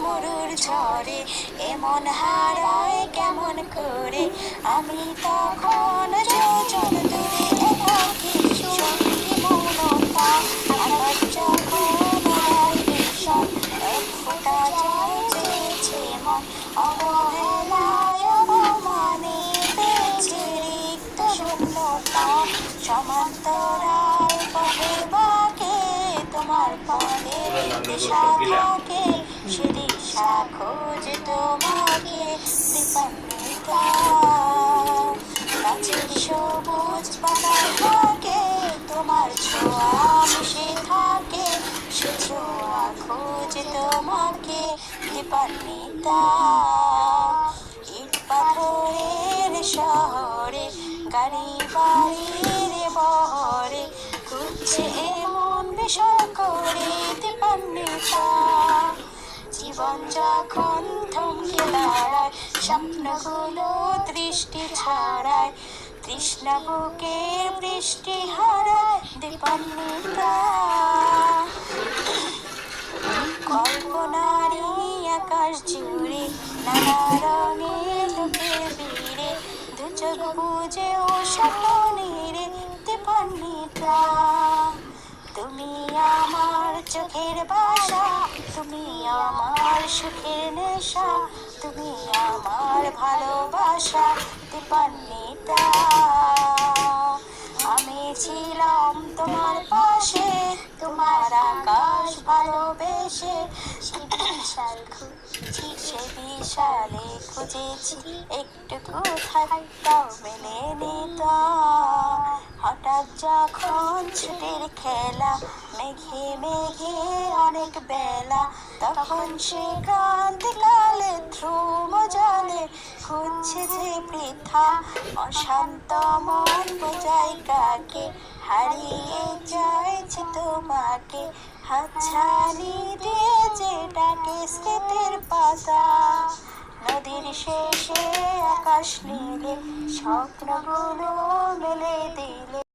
মরুর ঝড়ে এমন হারায় কেমন করে। আমি তখন যোজন দূরে একাকী সঙ্গী মৌনতা। আকাশ যখন আমার ভীষণ এক ফোঁটা জল চেয়েছে মন, অবহেলায় অপমানে পেয়েছে রিক্ত শূন্যতা। সমান্তরাল পথের বাঁকে তোমার পথের দিশা থাকে, সে দিশা খোঁজে তোমাকে দীপান্বিতা। গাছের সবুজ পাতার ফাঁকে তোমার ছোঁয়া মিশে থাকে, সে ছোঁয়া খোঁজে তোমাকে দীপান্বিতা। ইট পাথরের শহরে গাড়ি বাড়ির বহরে ঘুরছে এমন বিষয় করে দীপান্বিতা। জীবন যখন থমকে দাঁড়ায়, স্বপ্নগুলো দৃষ্টি ছাড়ায়, তৃষ্ণা বুকের বৃষ্টি হারায় দীপান্বিতা। কল্পনারই আকাশ জুড়ে নানা রঙের লোকের ভিড়ে, দু চোখ বুঝেও স্বপ্নেরে দীপান্বিতা। তুমি আমার চোখের বাসা, তুমি আমার সুখের নেশা, তুমি আমার ভালোবাসা দীপান্বিতা। আমি ছিলাম তোমার পাশে, তোমার আকাশ ভালোবেসে, সে বিশাল খুঁজছি, সে বিশালে খুঁজেছি একটু কোথায় তাও মেলেনি তা। হঠাৎ যখন ছুটির খেলা, মেঘে মেঘে অনেক বেলা, তখন সে ক্রান্তিকালে ধ্রুব জলে খুঁজছে যে বৃথা। অশান্ত মন বোঝায় কাকে, হারিয়ে যাইছে তোমাকে, হাতছানি দিয়ে যে ডাকে স্মৃতির পাতা। নদীর শেষে আকাশ নীলে স্বপ্নগুলো মেলে দিলে।